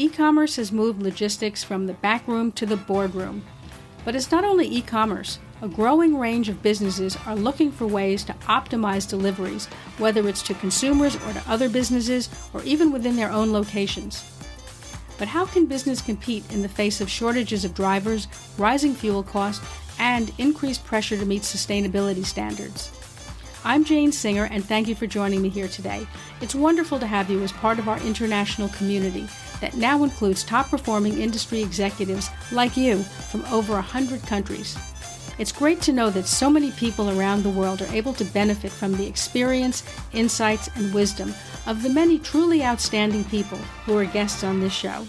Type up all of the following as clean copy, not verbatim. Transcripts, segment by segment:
E-commerce has moved logistics from the backroom to the boardroom. But it's not only e-commerce. A growing range of businesses are looking for ways to optimize deliveries, whether it's to consumers or to other businesses, or even within their own locations. But how can business compete in the face of shortages of drivers, rising fuel costs, and increased pressure to meet sustainability standards? I'm Jane Singer, and thank you for joining me here today. It's wonderful to have you as part of our international community that now includes top-performing industry executives like you from over 100 countries. It's great to know that so many people around the world are able to benefit from the experience, insights, and wisdom of the many truly outstanding people who are guests on this show.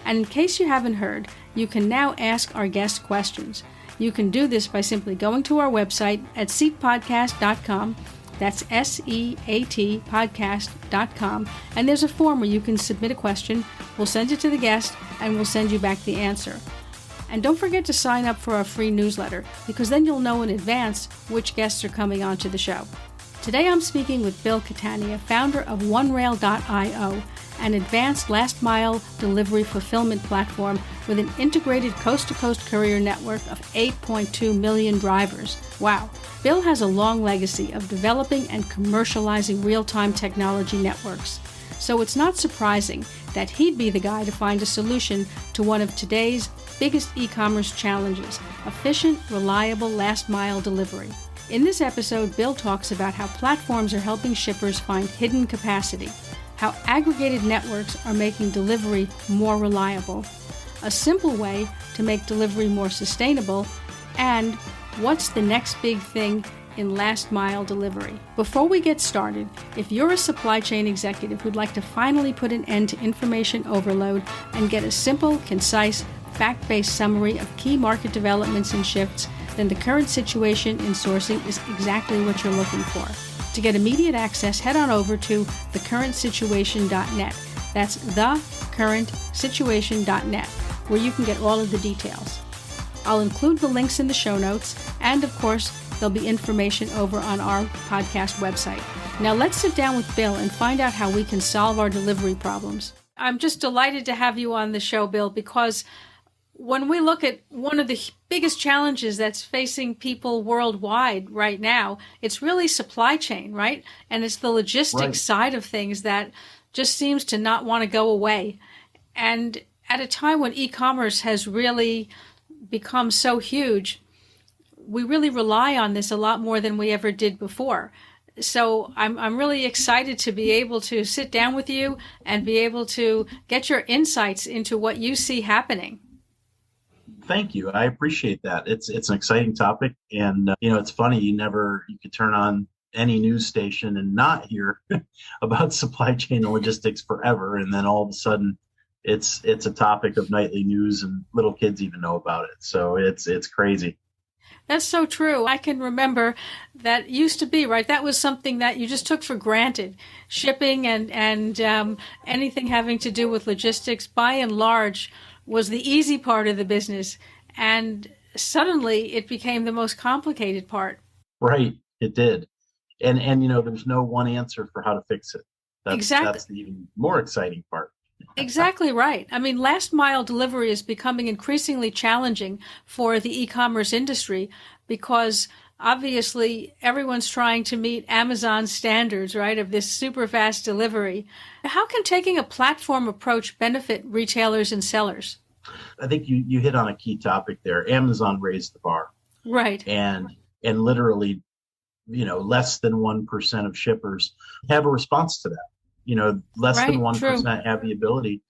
And in case you haven't heard, you can now ask our guests questions. You can do this by simply going to our website at seatpodcast.com. That's SEAT podcast.com. And there's a form where you can submit a question. We'll send it to the guest, and we'll send you back the answer. And don't forget to sign up for our free newsletter, because then you'll know in advance which guests are coming onto the show. Today I'm speaking with Bill Catania, founder of OneRail.io, an advanced last-mile delivery fulfillment platform with an integrated coast-to-coast courier network of 8.2 million drivers. Wow. Bill has a long legacy of developing and commercializing real-time technology networks. So it's not surprising that he'd be the guy to find a solution to one of today's biggest e-commerce challenges: efficient, reliable last-mile delivery. In this episode, Bill talks about how platforms are helping shippers find hidden capacity, how aggregated networks are making delivery more reliable, a simple way to make delivery more sustainable, and what's the next big thing in last-mile delivery. Before we get started, if you're a supply chain executive who'd like to finally put an end to information overload and get a simple, concise, fact-based summary of key market developments and shifts, then the current situation in sourcing is exactly what you're looking for. To get immediate access, head on over to thecurrentsituation.net. That's thecurrentsituation.net, where you can get all of the details. I'll include the links in the show notes, and of course, there'll be information over on our podcast website. Now let's sit down with Bill and find out how we can solve our delivery problems. I'm just delighted to have you on the show, Bill, because when we look at one of the biggest challenges that's facing people worldwide right now, it's really supply chain, right? And it's the logistics side of things that just seems to not want to go away. And at a time when e-commerce has really become so huge, we really rely on this a lot more than we ever did before. So I'm really excited to be able to sit down with you and be able to get your insights into what you see happening. Thank you. I appreciate that. It's an exciting topic. And, it's funny, you could turn on any news station and not hear about supply chain and logistics forever. And then all of a sudden it's a topic of nightly news and little kids even know about it. So it's crazy. That's so true. I can remember that used to be, right? That was something that you just took for granted. Shipping and anything having to do with logistics, by and large, was the easy part of the business. And suddenly it became the most complicated part. Right. It did. And there's no one answer for how to fix it. Exactly. That's the even more exciting part. Exactly right. I mean, last mile delivery is becoming increasingly challenging for the e-commerce industry because obviously everyone's trying to meet Amazon's standards, right, of this super fast delivery. How can taking a platform approach benefit retailers and sellers? I think you hit on a key topic there. Amazon raised the bar. Right. And literally, less than 1% of shippers have a response to that. Less than 1% have the ability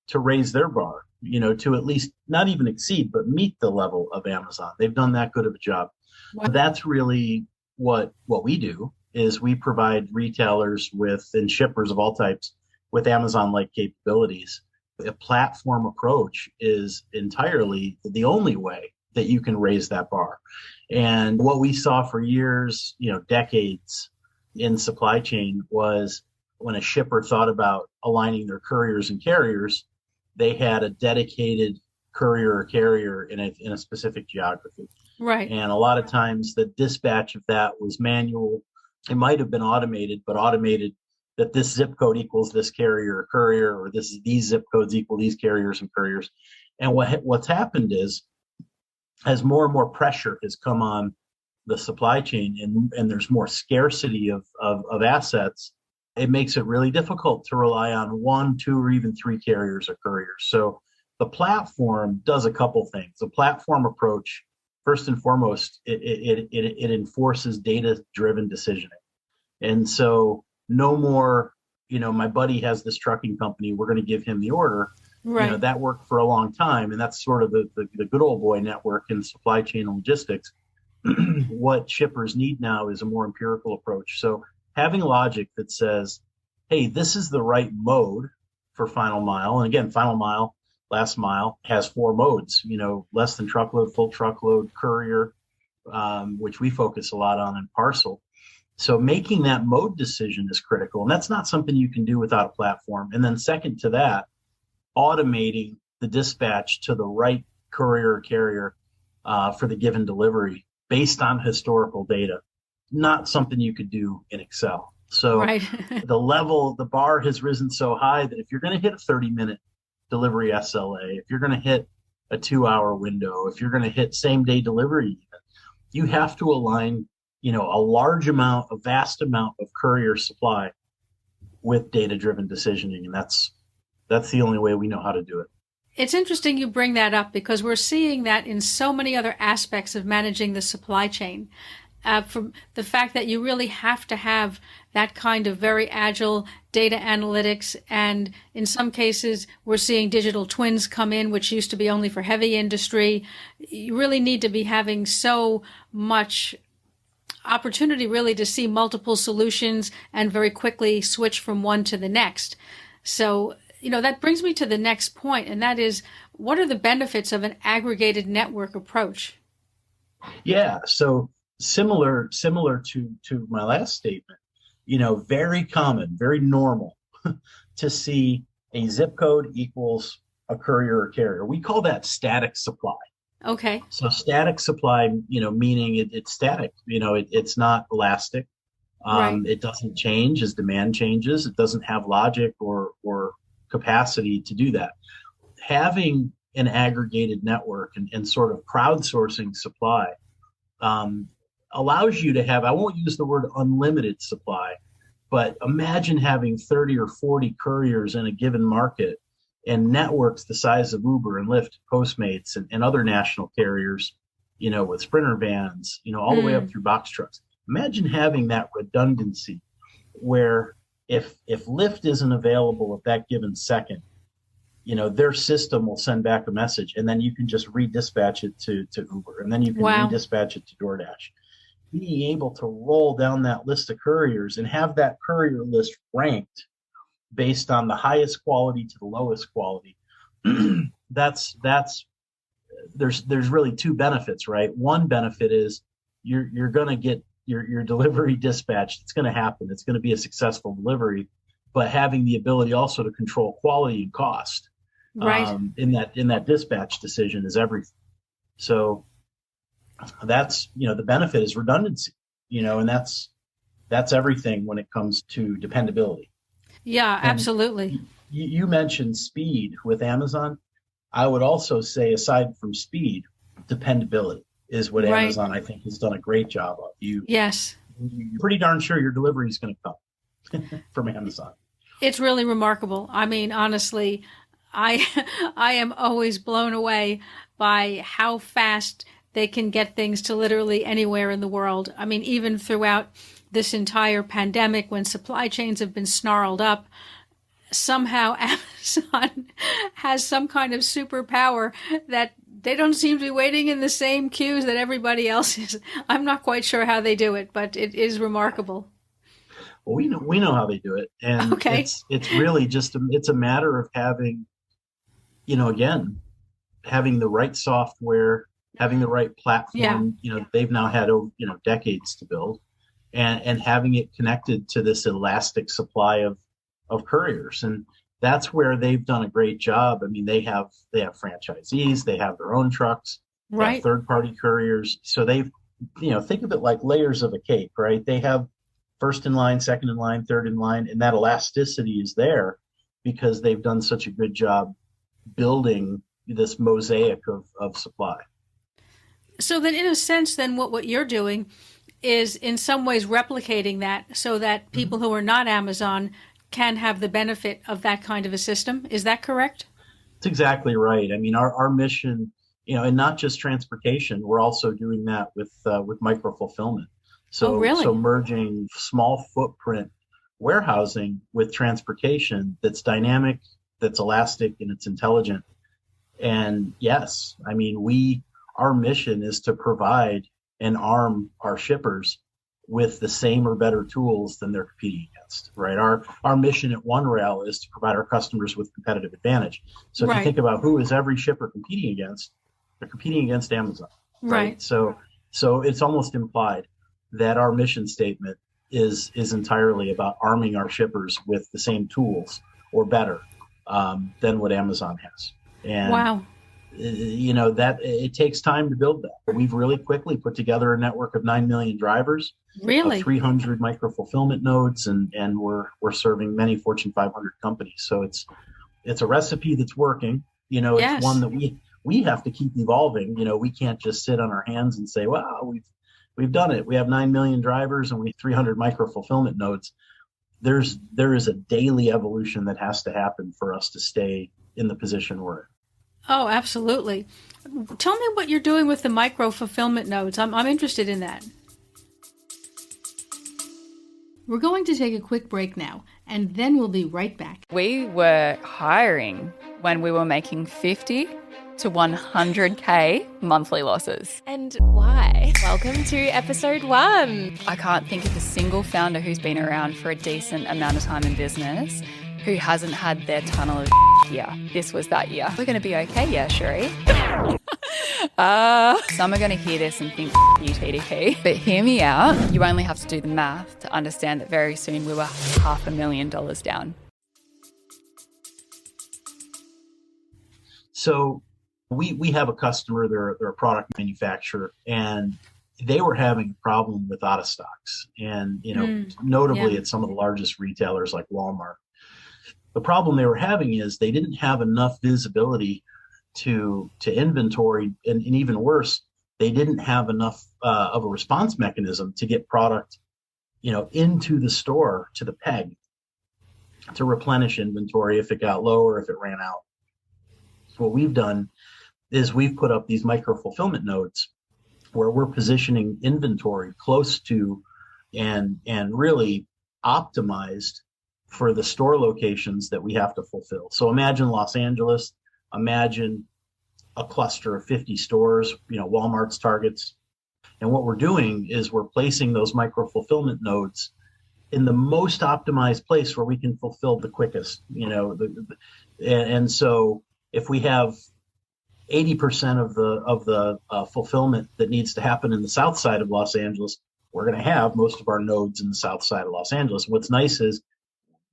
to raise their bar, to at least not even exceed, but meet the level of Amazon. They've done that good of a job. Wow. That's really what we do, is we provide retailers and shippers of all types with Amazon-like capabilities. A platform approach is entirely the only way that you can raise that bar. And what we saw for years, decades in supply chain was when a shipper thought about aligning their couriers and carriers, they had a dedicated courier or carrier in a specific geography. Right. And a lot of times the dispatch of that was manual. It might have been automated, but automated that this zip code equals this carrier or courier, or these zip codes equal these carriers and couriers. And what's happened is, as more and more pressure has come on the supply chain, and there's more scarcity of assets, it makes it really difficult to rely on one, two, or even three carriers or couriers. So the platform does a couple things. The platform approach, first and foremost, it enforces data-driven decisioning. And so no more, my buddy has this trucking company, we're going to give him the order. Right. That worked for a long time, and that's sort of the good old boy network in supply chain and logistics. What shippers need now is a more empirical approach. So having logic that says, hey, this is the right mode for final mile. And again, final mile, last mile has 4 modes, less than truckload, full truckload, courier, which we focus a lot on, and parcel. So making that mode decision is critical. And that's not something you can do without a platform. And then second to that, automating the dispatch to the right courier or carrier for the given delivery based on historical data, not something you could do in Excel. So right. The bar has risen so high that if you're going to hit a 30-minute delivery SLA, if you're going to hit a 2-hour window, if you're going to hit same-day delivery, you have to align, a vast amount of courier supply with data-driven decisioning, and that's the only way we know how to do it. It's interesting you bring that up, because we're seeing that in so many other aspects of managing the supply chain. From the fact that you really have to have that kind of very agile data analytics. And in some cases, we're seeing digital twins come in, which used to be only for heavy industry. You really need to be having so much opportunity really to see multiple solutions and very quickly switch from one to the next. So, that brings me to the next point, and that is, what are the benefits of an aggregated network approach? Yeah, so similar to my last statement, very common, very normal to see a zip code equals a courier or carrier. We call that static supply. Okay. So static supply, meaning it's static, it's not elastic. Right. It doesn't change as demand changes. It doesn't have logic or capacity to do that. Having an aggregated network and sort of crowdsourcing supply allows you to have, I won't use the word unlimited supply, but imagine having 30 or 40 couriers in a given market and networks the size of Uber and Lyft, Postmates, and other national carriers, with Sprinter vans, all the way up through box trucks. Imagine having that redundancy where if Lyft isn't available at that given second, their system will send back a message, and then you can just redispatch it to Uber, and then you can redispatch it to DoorDash. Being able to roll down that list of couriers and have that courier list ranked based on the highest quality to the lowest quality, there's really 2 benefits, right? One benefit is you're going to get your delivery dispatched. It's going to happen. It's going to be a successful delivery, but having the ability also to control quality and cost in that dispatch decision is everything. So that's, the benefit is redundancy, and that's everything when it comes to dependability. Yeah, absolutely. You mentioned speed with Amazon. I would also say, aside from speed, dependability is what Amazon, I think, has done a great job of. Yes. You're pretty darn sure your delivery is going to come from Amazon. It's really remarkable. I mean, honestly, I am always blown away by how fast they can get things to literally anywhere in the world. I mean, even throughout this entire pandemic, when supply chains have been snarled up, somehow Amazon has some kind of superpower that they don't seem to be waiting in the same queues that everybody else is. I'm not quite sure how they do it, but it is remarkable. Well, we know how they do it, and it's really just it's a matter of having, again, having the right software, having the right platform. They've now had decades to build, and having it connected to this elastic supply of couriers. And that's where they've done a great job. I mean, they have franchisees, they have their own trucks, they have third-party couriers. So they've, think of it like layers of a cake, right? They have first in line, second in line, third in line, and that elasticity is there because they've done such a good job building this mosaic of supply. So then in a sense, then what you're doing is in some ways replicating that so that people who are not Amazon can have the benefit of that kind of a system. Is that correct? That's exactly right. I mean, our mission, and not just transportation, we're also doing that with micro fulfillment. So, oh, really? So merging small footprint warehousing with transportation that's dynamic, that's elastic, and it's intelligent. And yes, I mean, our mission is to provide and arm our shippers with the same or better tools than they're competing against, right? Our mission at OneRail is to provide our customers with competitive advantage. So if you think about who is every shipper competing against, they're competing against Amazon, right? So it's almost implied that our mission statement is entirely about arming our shippers with the same tools or better than what Amazon has. And wow. That it takes time to build that. We've really quickly put together a network of 9 million drivers, really, 300 micro fulfillment nodes, and we're serving many Fortune 500 companies. So it's a recipe that's working. Yes. It's one that we have to keep evolving. We can't just sit on our hands and say, "Wow, we've done it. We have 9 million drivers and we have 300 micro fulfillment nodes." There is a daily evolution that has to happen for us to stay in the position we're in. Oh, absolutely. Tell me what you're doing with the micro fulfillment nodes. I'm interested in that. We're going to take a quick break now, and then we'll be right back. We were hiring when we were making 50 to 100K monthly losses. And why? Welcome to episode 1. I can't think of a single founder who's been around for a decent amount of time in business who hasn't had their tunnel of year. This was that year. We're going to be okay, yeah, Sheree. Some are going to hear this and think, you TDP. But hear me out. You only have to do the math to understand that very soon we were $500,000 down. So we have a customer, they're a product manufacturer, and they were having a problem with out of stocks. And, notably at some of the largest retailers like Walmart. The problem they were having is they didn't have enough visibility to inventory, and even worse, they didn't have enough of a response mechanism to get product, into the store to the peg to replenish inventory if it got low or if it ran out. What we've done is we've put up these micro fulfillment nodes where we're positioning inventory close to and really optimized for the store locations that we have to fulfill. So imagine Los Angeles, imagine a cluster of 50 stores, Walmart's, Target's. And what we're doing is we're placing those micro fulfillment nodes in the most optimized place where we can fulfill the quickest, and so if we have 80% of the fulfillment that needs to happen in the south side of Los Angeles, we're going to have most of our nodes in the south side of Los Angeles. What's nice is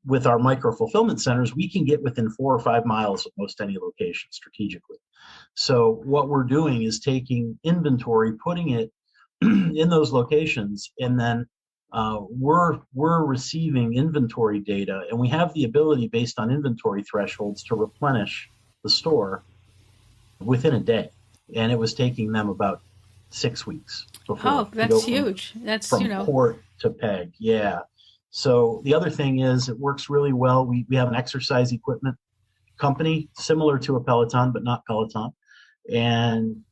with our micro fulfillment centers, we can get within 4 or 5 miles of most any location strategically. So what we're doing is taking inventory, putting it in those locations, and then we're receiving inventory data, and we have the ability based on inventory thresholds to replenish the store within a day. And it was taking them about 6 weeks before. Oh, that's huge. That's from port to peg. Yeah. So the other thing is it works really well. We have an exercise equipment company similar to a Peloton, but not Peloton. And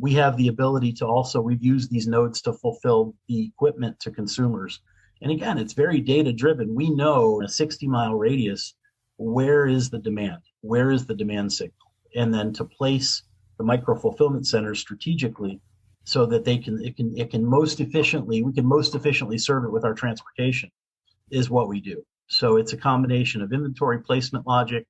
we have the ability to also, we've used these nodes to fulfill the equipment to consumers. And again, it's very data driven. We know in a 60-mile radius, where is the demand? Where is the demand signal? And then to place the micro fulfillment centers strategically so that we can most efficiently serve it with our transportation is what we do. So it's a combination of inventory placement logic,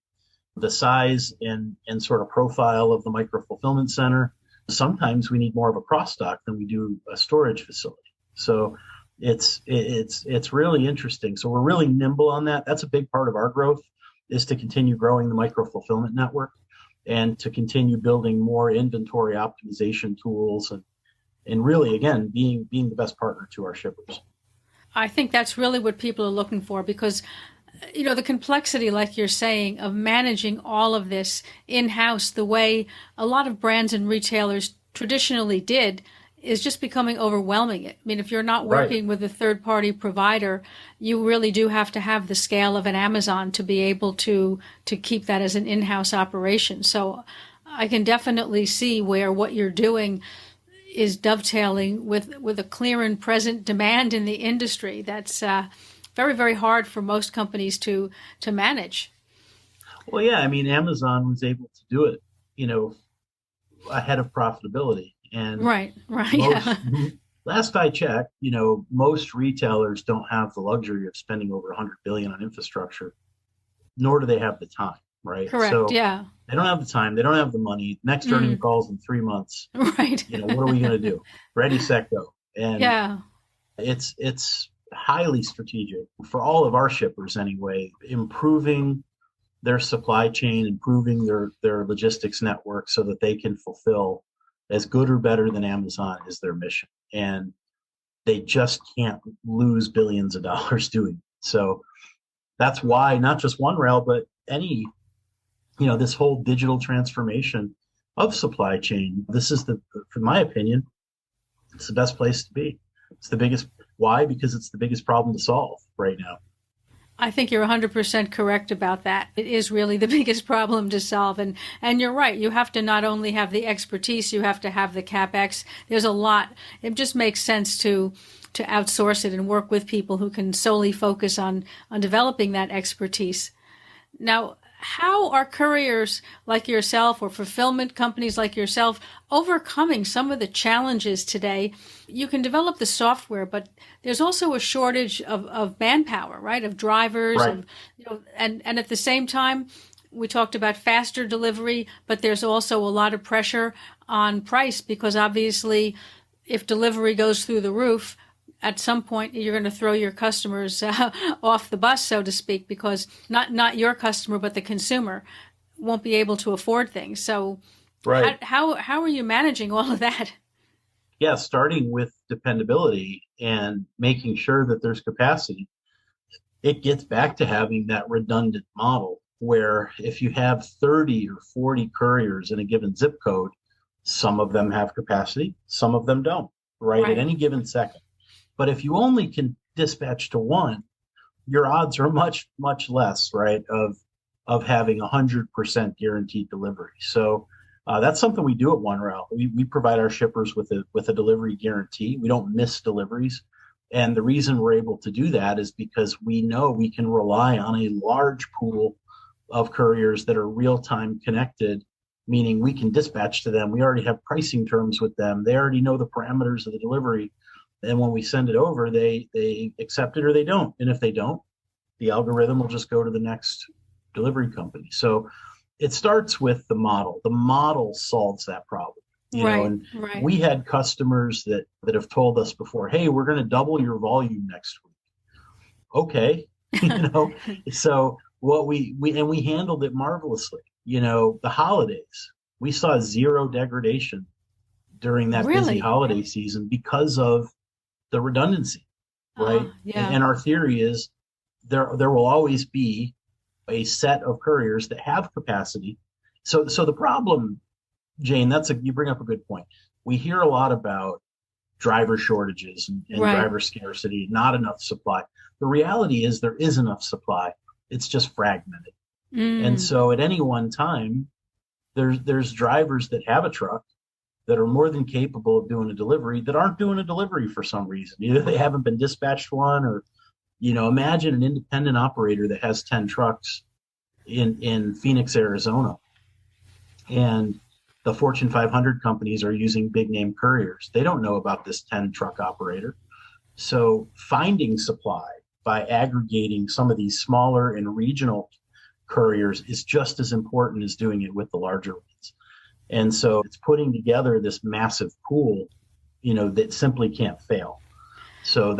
the size and sort of profile of the micro fulfillment center. Sometimes we need more of a cross dock than we do a storage facility. So it's really interesting. So we're really nimble on that. That's a big part of our growth, is to continue growing the micro fulfillment network and to continue building more inventory optimization tools and really, again, being the best partner to our shippers. I think that's really what people are looking for, because the complexity, like you're saying, of managing all of this in-house the way a lot of brands and retailers traditionally did is just becoming overwhelming. I mean, if you're not working with a third-party provider, you really do have to have the scale of an Amazon to be able to keep that as an in-house operation. So I can definitely see where what you're doing is dovetailing with a clear and present demand in the industry. That's very, very hard for most companies to manage. Well, yeah, I mean, Amazon was able to do it, ahead of profitability. And right, last I checked, most retailers don't have the luxury of spending over $100 billion on infrastructure, nor do they have the time, right? Correct, so yeah. They don't have the time. They don't have the money. Next earnings calls in 3 months. Right. What are we going to do? Ready, set, go. And yeah, it's highly strategic for all of our shippers anyway, improving their supply chain, improving their logistics network so that they can fulfill as good or better than Amazon is their mission. And they just can't lose billions of dollars doing it. So that's why not just OneRail, but any, this whole digital transformation of supply chain, this is in my opinion, it's the best place to be. It's the biggest. Why? Because it's the biggest problem to solve right now. I think you're 100% correct about that. It is really the biggest problem to solve. And you're right. You have to not only have the expertise, you have to have the CapEx. There's a lot. It just makes sense to outsource it and work with people who can solely focus on developing that expertise. Now, how are couriers like yourself or fulfillment companies like yourself overcoming some of the challenges today? You can develop the software, but there's also a shortage of manpower, right? Of drivers, right. And at the same time, we talked about faster delivery, but there's also a lot of pressure on price because obviously if delivery goes through the roof, at some point you're going to throw your customers off the bus, so to speak, because not your customer, but the consumer won't be able to afford things. So right. How are you managing all of that? Yeah, starting with dependability and making sure that there's capacity. It gets back to having that redundant model where if you have 30 or 40 couriers in a given zip code, some of them have capacity, some of them don't, right? At any given second. But if you only can dispatch to one, your odds are much, much less, right, of having 100% guaranteed delivery. So that's something we do at OneRail. We provide our shippers with a delivery guarantee. We don't miss deliveries. And the reason we're able to do that is because we know we can rely on a large pool of couriers that are real-time connected, meaning we can dispatch to them. We already have pricing terms with them. They already know the parameters of the delivery. And when we send it over, they accept it or they don't. And if they don't, the algorithm will just go to the next delivery company. So it starts with the model. The model solves that problem. And we had customers that have told us before, hey, we're going to double your volume next week. Okay. So what we handled it marvelously. The holidays, we saw zero degradation during that busy holiday season because of the redundancy, right? And our theory is there will always be a set of couriers that have capacity. So the problem, Jane, you bring up a good point. We hear a lot about driver shortages and driver scarcity, not enough supply. The reality is there is enough supply. It's just fragmented. And so at any one time, there's drivers that have a truck that are more than capable of doing a delivery that aren't doing a delivery for some reason. Either they haven't been dispatched one or, imagine an independent operator that has 10 trucks in Phoenix, Arizona. And the Fortune 500 companies are using big name couriers. They don't know about this 10 truck operator. So finding supply by aggregating some of these smaller and regional couriers is just as important as doing it with the larger ones. And so it's putting together this massive pool, that simply can't fail. So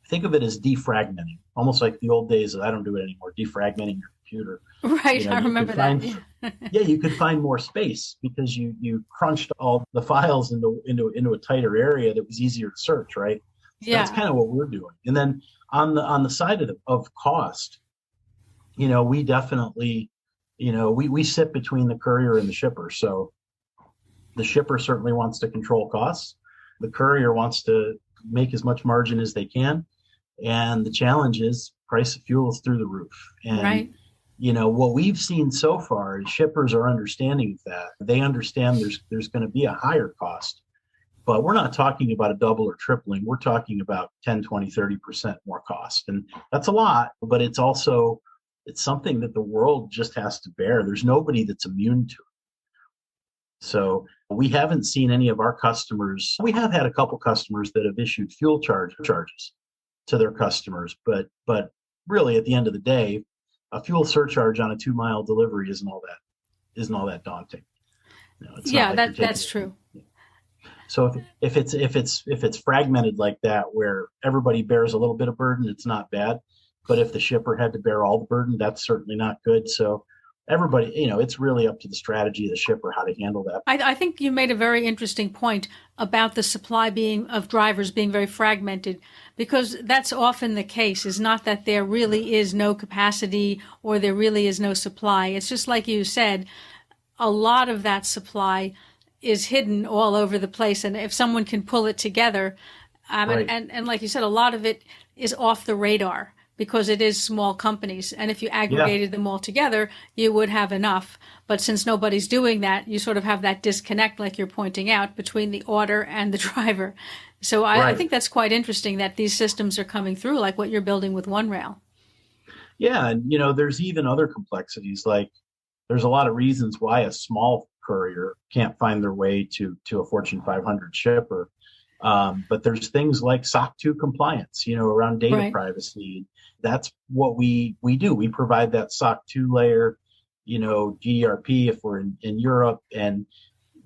think of it as defragmenting, almost like the old days of, I don't do it anymore, defragmenting your computer. Right, I remember that. You could find more space because you crunched all the files into a tighter area that was easier to search, right? That's kind of what we're doing. And then on the side of cost, we definitely, we sit between the courier and the shipper. So the shipper certainly wants to control costs. The courier wants to make as much margin as they can. And the challenge is price of fuel is through the roof. And, right. What we've seen so far is shippers are understanding that. They understand there's going to be a higher cost, but we're not talking about a double or tripling. We're talking about 10, 20, 30% more cost. And that's a lot, but it's something that the world just has to bear. There's nobody that's immune to it. So we haven't seen any of our customers. We have had a couple customers that have issued fuel charges to their customers, but really at the end of the day, a fuel surcharge on a 2-mile delivery isn't all that daunting. That's true. So if it's fragmented like that, where everybody bears a little bit of burden, it's not bad. But if the shipper had to bear all the burden, that's certainly not good. So everybody, it's really up to the strategy of the shipper how to handle that. I think you made a very interesting point about the supply of drivers being very fragmented, because that's often the case. Is not that there really is no capacity or there really is no supply. It's just like you said, a lot of that supply is hidden all over the place. And if someone can pull it together, right. and like you said, a lot of it is off the radar, because it is small companies. And if you aggregated them all together, you would have enough. But since nobody's doing that, you sort of have that disconnect, like you're pointing out, between the order and the driver. So I think that's quite interesting that these systems are coming through, like what you're building with OneRail. Yeah. And, there's even other complexities. Like there's a lot of reasons why a small courier can't find their way to a Fortune 500 shipper. But there's things like SOC 2 compliance, around data privacy. That's what we do. We provide that SOC 2 layer, GRP if we're in Europe. And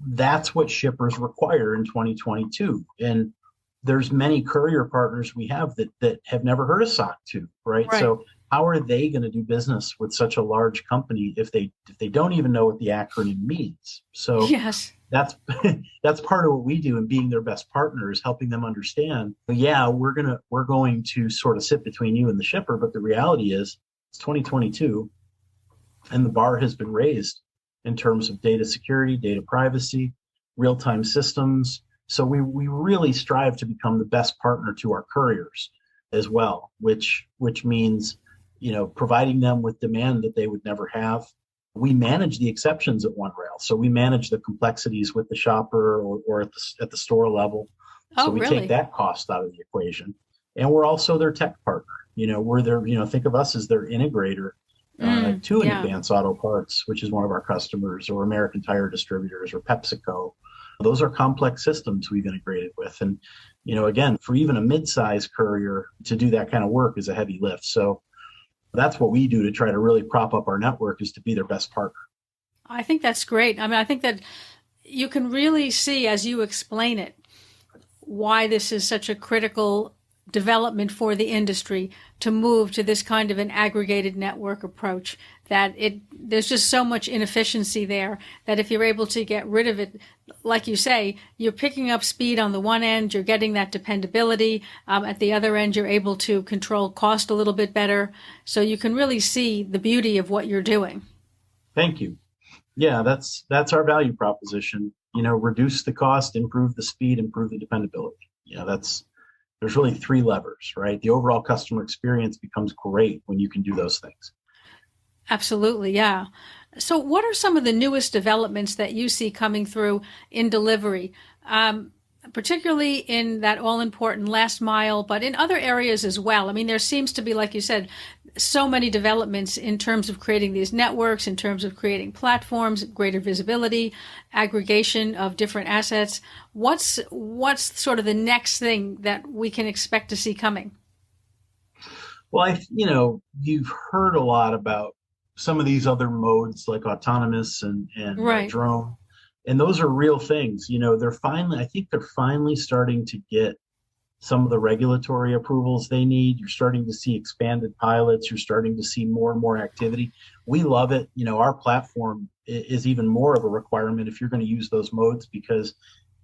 that's what shippers require in 2022. And there's many courier partners we have that have never heard of SOC 2, right? So how are they going to do business with such a large company if they don't even know what the acronym means? So yes. That's part of what we do in being their best partner, is helping them understand, we're going to sort of sit between you and the shipper, but the reality is it's 2022 and the bar has been raised in terms of data security, data privacy, real-time systems. So we really strive to become the best partner to our couriers as well, which means, providing them with demand that they would never have. We manage the exceptions at OneRail. So we manage the complexities with the shopper or at the store level. So we take that cost out of the equation. And we're also their tech partner. We're their, think of us as their integrator to an Advance Auto Parts, which is one of our customers, or American Tire Distributors, or PepsiCo. Those are complex systems we've integrated with. And, again, for even a mid-size courier to do that kind of work is a heavy lift. So that's what we do to try to really prop up our network, is to be their best partner. I think that's great. I think that you can really see, as you explain it, why this is such a critical development for the industry to move to this kind of an aggregated network approach, that there's just so much inefficiency there that if you're able to get rid of it, like you say, you're picking up speed on the one end, you're getting that dependability. At the other end, you're able to control cost a little bit better. So you can really see the beauty of what you're doing. Thank you. Yeah, that's our value proposition. Reduce the cost, improve the speed, improve the dependability. There's really 3 levers, right? The overall customer experience becomes great when you can do those things. Absolutely, yeah. So what are some of the newest developments that you see coming through in delivery, particularly in that all-important last mile, but in other areas as well? There seems to be, like you said, so many developments in terms of creating these networks, in terms of creating platforms, greater visibility, aggregation of different assets. What's sort of the next thing that we can expect to see coming? Well, you've heard a lot about some of these other modes like autonomous and drone, and those are real things. I think they're finally starting to get some of the regulatory approvals they need. You're starting to see expanded pilots. You're starting to see more and more activity. We love it. Our platform is even more of a requirement if you're going to use those modes, because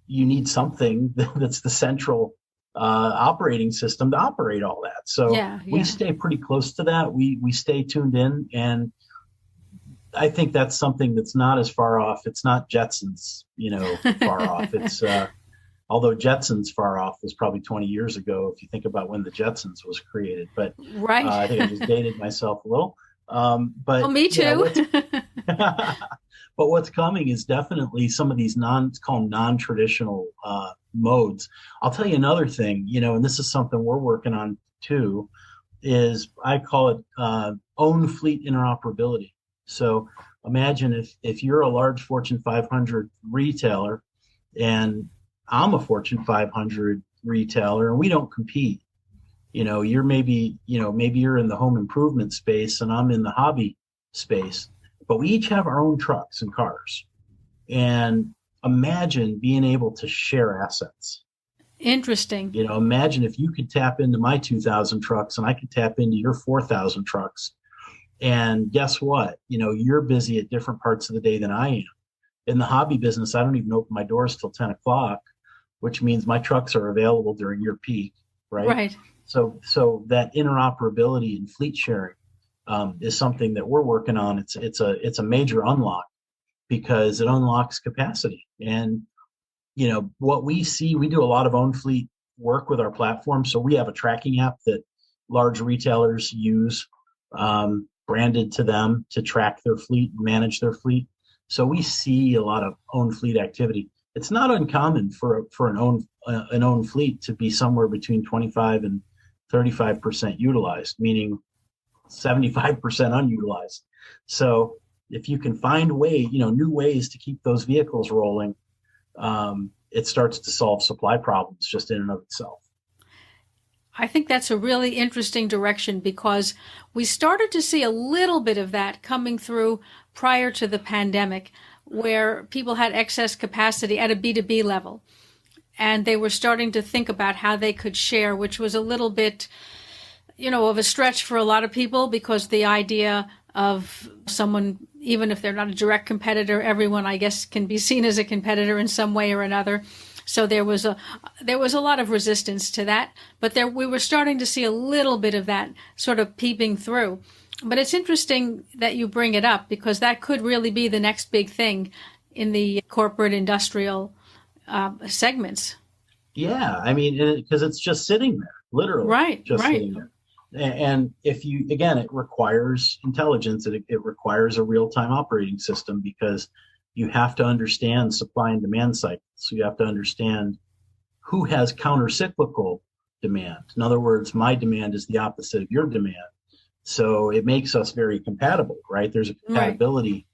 you need something that's the central operating system to operate all that. So we stay pretty close to that. We stay tuned in, and I think that's something that's not as far off. It's not Jetsons, far off. It's although Jetsons far off was probably 20 years ago if you think about when the Jetsons was created. But I think I just dated myself a little. But me too. But what's coming is definitely some of these non-traditional modes. I'll tell you another thing, and this is something we're working on too, is I call it own fleet interoperability. So imagine if you're a large Fortune 500 retailer and I'm a Fortune 500 retailer and we don't compete. You're maybe you're in the home improvement space and I'm in the hobby space, but we each have our own trucks and cars. And imagine being able to share assets. Interesting. Imagine if you could tap into my 2,000 trucks and I could tap into your 4,000 trucks. And guess what? You're busy at different parts of the day than I am. In the hobby business, I don't even open my doors till 10 o'clock, which means my trucks are available during your peak, right? Right. So that interoperability and fleet sharing is something that we're working on. It's a major unlock because it unlocks capacity. And what we see, we do a lot of own fleet work with our platform. So we have a tracking app that large retailers use, branded to them to track their fleet, manage their fleet. So we see a lot of own fleet activity. It's not uncommon for an own fleet to be somewhere between 25 and 35% utilized, meaning 75% unutilized. So if you can find new ways to keep those vehicles rolling, it starts to solve supply problems just in and of itself. I think that's a really interesting direction because we started to see a little bit of that coming through prior to the pandemic, where people had excess capacity at a B2B level. And they were starting to think about how they could share, which was a little bit, of a stretch for a lot of people because the idea of someone, even if they're not a direct competitor, everyone, I guess, can be seen as a competitor in some way or another. So there was a lot of resistance to that, but we were starting to see a little bit of that sort of peeping through. But it's interesting that you bring it up because that could really be the next big thing in the corporate industrial segments. Yeah, I mean, because it's just sitting there, literally, right? Sitting there. And it requires intelligence. It requires a real-time operating system because you have to understand supply and demand cycles. So you have to understand who has counter-cyclical demand. In other words, my demand is the opposite of your demand. So it makes us very compatible, right? There's a compatibility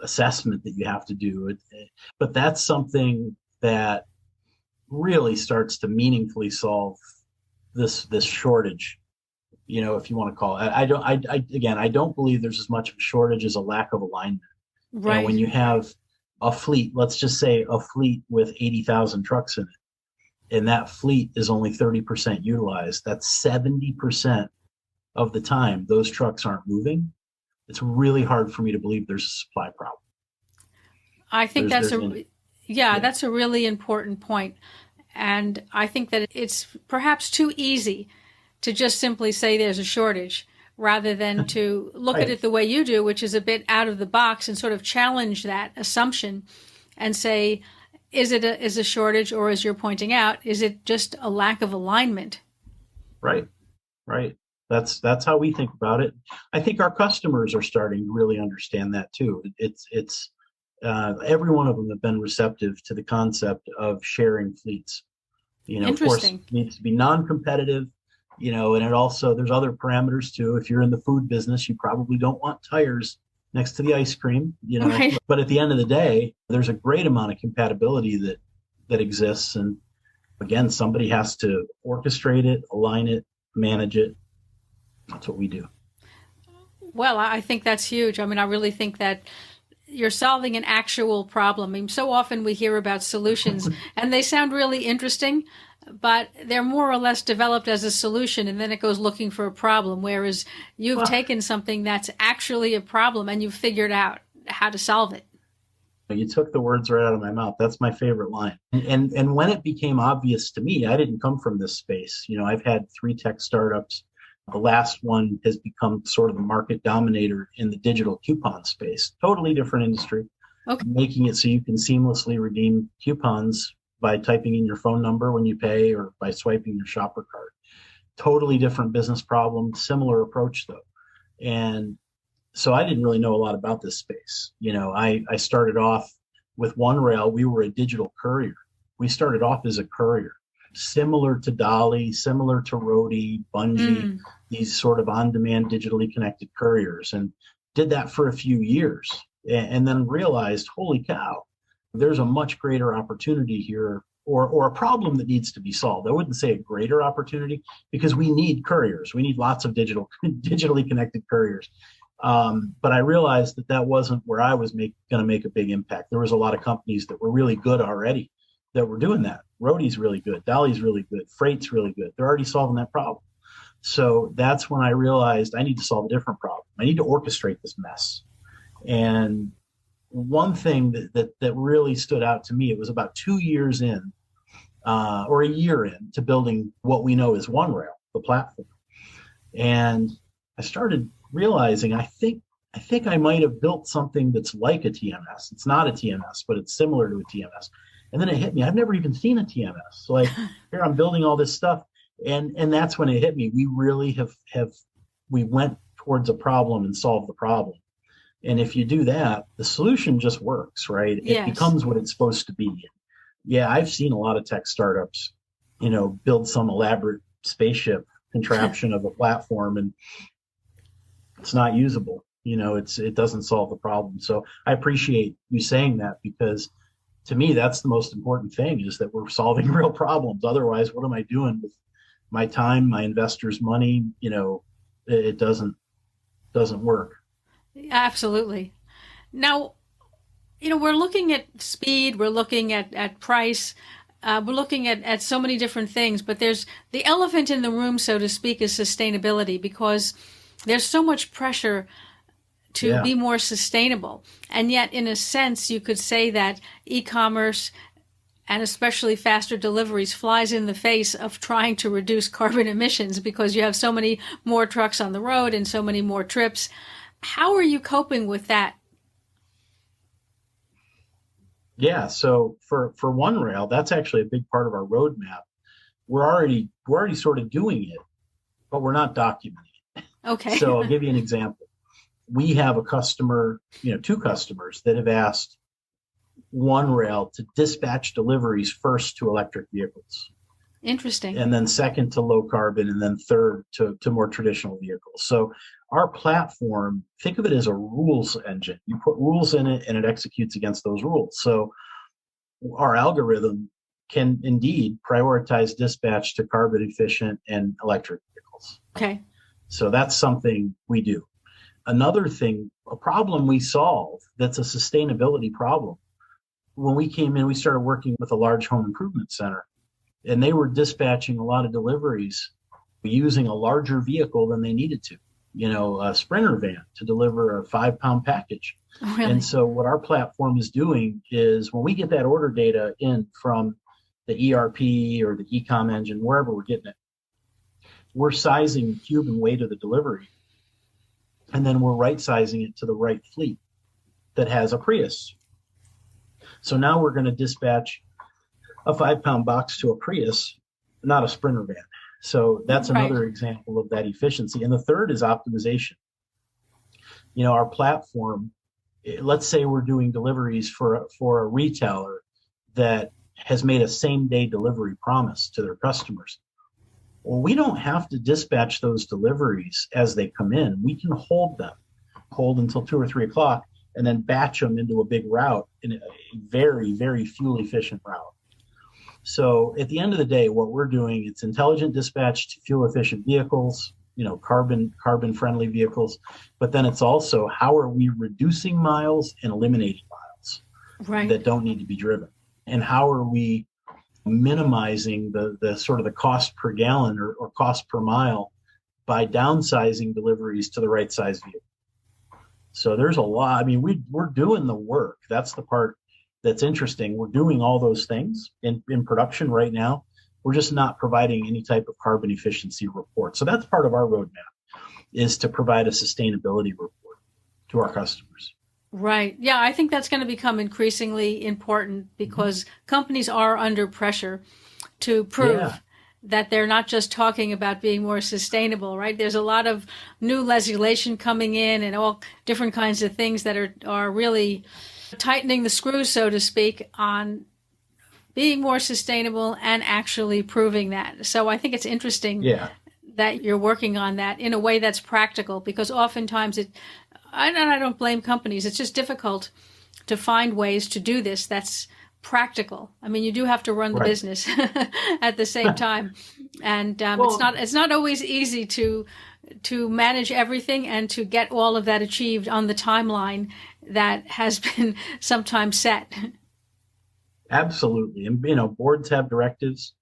assessment that you have to do. But that's something that really starts to meaningfully solve this shortage, if you want to call it. I don't believe there's as much of a shortage as a lack of alignment. Right. When you have a fleet, let's just say a fleet with 80,000 trucks in it, and that fleet is only 30% utilized, that's 70% of the time those trucks aren't moving. It's really hard for me to believe there's a supply problem. I think that's a really important point. And I think that it's perhaps too easy to just simply say there's a shortage, rather than to look at it the way you do, which is a bit out of the box and sort of challenge that assumption and say, is it a shortage, or as you're pointing out, is it just a lack of alignment? Right. That's how we think about it. I think our customers are starting to really understand that too. It's every one of them have been receptive to the concept of sharing fleets. Of course, it needs to be non-competitive. And it also, there's other parameters too. If you're in the food business, you probably don't want tires next to the ice cream, right. But at the end of the day, there's a great amount of compatibility that exists. And again, somebody has to orchestrate it, align it, manage it. That's what we do. Well, I think that's huge. I mean, I really think that you're solving an actual problem. I mean, so often we hear about solutions and they sound really interesting, but they're more or less developed as a solution, and then it goes looking for a problem, whereas you've taken something that's actually a problem and you've figured out how to solve it. You took the words right out of my mouth. That's my favorite line. And when it became obvious to me, I didn't come from this space. I've had 3 tech startups. The last one has become sort of the market dominator in the digital coupon space. Totally different industry. Okay. Making it so you can seamlessly redeem coupons by typing in your phone number when you pay or by swiping your shopper card. Totally different business problem, similar approach though. And so I didn't really know a lot about this space. I started off with OneRail. We were a digital courier. We started off as a courier, similar to Dolly, similar to Roadie, Bungie, these sort of on-demand digitally connected couriers, and did that for a few years. And then realized, holy cow, there's a much greater opportunity here, or a problem that needs to be solved. I wouldn't say a greater opportunity, because we need couriers. We need lots of digitally connected couriers. But I realized that wasn't where I was going to make a big impact. There was a lot of companies that were really good already that were doing that. Roadie's really good. Dolly's really good. Freight's really good. They're already solving that problem. So that's when I realized I need to solve a different problem. I need to orchestrate this mess. And one thing that really stood out to me, it was about 2 years in, or a year in, to building what we know as OneRail, the platform. And I started realizing I think I might have built something that's like a TMS. It's not a TMS, but it's similar to a TMS. And then it hit me. I've never even seen a TMS. Like, here I'm building all this stuff. And that's when it hit me. We really we went towards a problem and solved the problem. And if you do that, the solution just works, right? Yes. It becomes what it's supposed to be. Yeah, I've seen a lot of tech startups, build some elaborate spaceship contraption of a platform, and it's not usable. It doesn't solve the problem. So I appreciate you saying that, because to me, that's the most important thing, is that we're solving real problems. Otherwise, what am I doing with my time, my investors' money? It doesn't work. Absolutely. Now, we're looking at speed, we're looking at price, we're looking at so many different things, but there's the elephant in the room, so to speak, is sustainability, because there's so much pressure to be more sustainable. And yet, in a sense, you could say that e-commerce, and especially faster deliveries, flies in the face of trying to reduce carbon emissions, because you have so many more trucks on the road and so many more trips. How are you coping with that? Yeah, so for OneRail, that's actually a big part of our roadmap. We're already sort of doing it, but we're not documenting it. Okay. So I'll give you an example. We have a customer, 2 customers that have asked OneRail to dispatch deliveries first to electric vehicles. Interesting. And then second to low carbon, and then third to more traditional vehicles. So our platform, think of it as a rules engine. You put rules in it and it executes against those rules. So our algorithm can indeed prioritize dispatch to carbon efficient and electric vehicles. Okay. So that's something we do. Another thing, a problem we solve that's a sustainability problem. When we came in, we started working with a large home improvement center, and they were dispatching a lot of deliveries using a larger vehicle than they needed to, a Sprinter van to deliver a 5-pound package. Oh, really? And so what our platform is doing is, when we get that order data in from the ERP or the e-com engine, wherever we're getting it, we're sizing the cube and weight of the delivery. And then we're right sizing it to the right fleet that has a Prius. So now we're going to dispatch a 5-pound box to a Prius, not a Sprinter van. So that's another example of that efficiency. And the third is optimization. Our platform, let's say we're doing deliveries for a retailer that has made a same-day delivery promise to their customers. Well, we don't have to dispatch those deliveries as they come in. We can hold until 2 or 3 o'clock, and then batch them into a big route, in a very, very fuel efficient route. So at the end of the day, what we're doing, it's intelligent dispatch to fuel efficient vehicles, carbon friendly vehicles, but then it's also, how are we reducing miles and eliminating miles that don't need to be driven? And how are we minimizing the sort of the cost per gallon or cost per mile by downsizing deliveries to the right size vehicle? So there's a lot. I mean, we're doing the work. That's the part that's interesting. We're doing all those things in production right now. We're just not providing any type of carbon efficiency report. So that's part of our roadmap, is to provide a sustainability report to our customers. Right. Yeah, I think that's going to become increasingly important because companies are under pressure to prove that they're not just talking about being more sustainable, right? There's a lot of new legislation coming in and all different kinds of things that are really tightening the screws, so to speak, on being more sustainable and actually proving that. So I think it's interesting that you're working on that in a way that's practical, because oftentimes I don't blame companies. It's just difficult to find ways to do this that's practical. I mean, you do have to run the business at the same time, and it's not always easy to manage everything and to get all of that achieved on the timeline that has been sometimes set. Absolutely, and boards have directives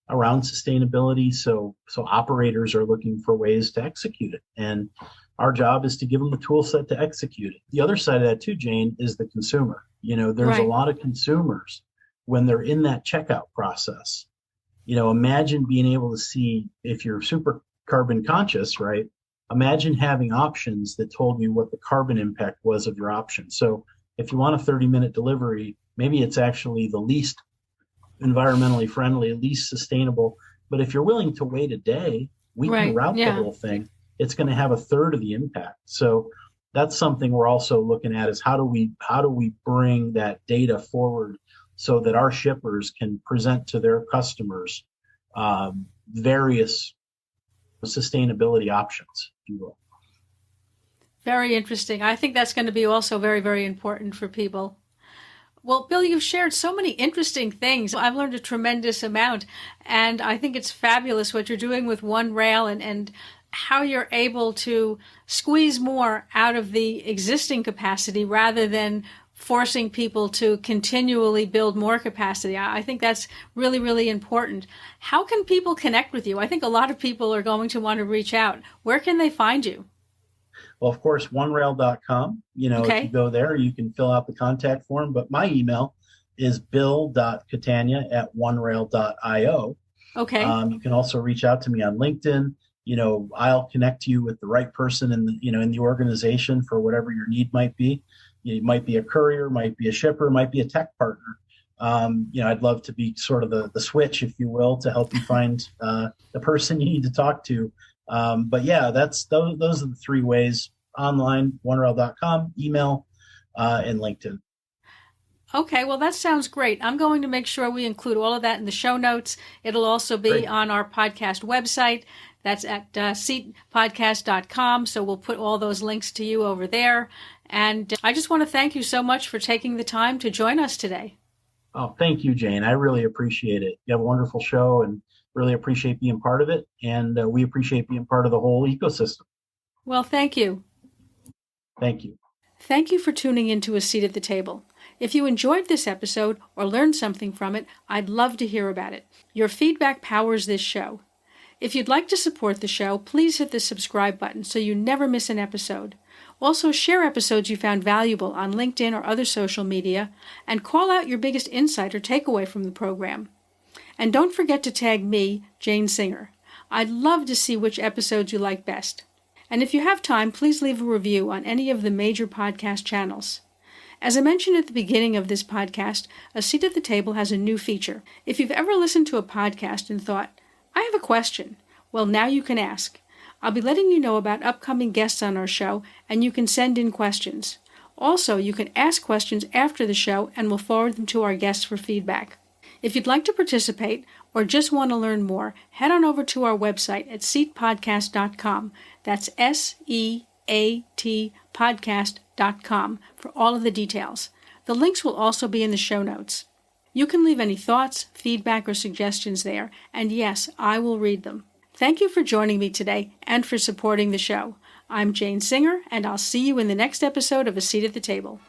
around sustainability, so operators are looking for ways to execute it, and our job is to give them the tool set to execute it. The other side of that too, Jane, is the consumer. There's a lot of consumers when they're in that checkout process. Imagine being able to see, if you're super carbon conscious, right? Imagine having options that told you what the carbon impact was of your option. So if you want a 30-minute delivery, maybe it's actually the least environmentally friendly, least sustainable. But if you're willing to wait a day, we can route the whole thing. It's going to have a third of the impact. So that's something we're also looking at, is how do we bring that data forward so that our shippers can present to their customers various sustainability options, if you will. Very interesting. I think that's going to be also very, very important for people. Well, Bill, you've shared so many interesting things. I've learned a tremendous amount, and I think it's fabulous what you're doing with One Rail and how you're able to squeeze more out of the existing capacity rather than forcing people to continually build more capacity. I think that's really, really important. How can people connect with you? I think a lot of people are going to want to reach out. Where can they find you? Well, of course, onerail.com. If you go there, you can fill out the contact form. But my email is bill.catania@onerail.io. Okay. You can also reach out to me on LinkedIn. I'll connect you with the right person in the organization for whatever your need might be. It might be a courier, might be a shipper, might be a tech partner. I'd love to be sort of the switch, if you will, to help you find the person you need to talk to. But yeah, those are the three ways: online, onerail.com, email, and LinkedIn. Okay, well, that sounds great. I'm going to make sure we include all of that in the show notes. It'll also be on our podcast website. That's at seatpodcast.com. So we'll put all those links to you over there. And I just want to thank you so much for taking the time to join us today. Oh, thank you, Jane. I really appreciate it. You have a wonderful show and really appreciate being part of it. And we appreciate being part of the whole ecosystem. Well, thank you. Thank you. Thank you for tuning into A Seat at the Table. If you enjoyed this episode or learned something from it, I'd love to hear about it. Your feedback powers this show. If you'd like to support the show, please hit the subscribe button so you never miss an episode. Also, share episodes you found valuable on LinkedIn or other social media, and call out your biggest insight or takeaway from the program. And don't forget to tag me, Jane Singer. I'd love to see which episodes you like best. And if you have time, please leave a review on any of the major podcast channels. As I mentioned at the beginning of this podcast, A Seat at the Table has a new feature. If you've ever listened to a podcast and thought, I have a question, well, now you can ask. I'll be letting you know about upcoming guests on our show, and you can send in questions. Also, you can ask questions after the show, and we'll forward them to our guests for feedback. If you'd like to participate or just want to learn more, head on over to our website at seatpodcast.com. That's SEAT podcast.com for all of the details. The links will also be in the show notes. You can leave any thoughts, feedback, or suggestions there, and yes, I will read them. Thank you for joining me today and for supporting the show. I'm Jane Singer, and I'll see you in the next episode of A Seat at the Table.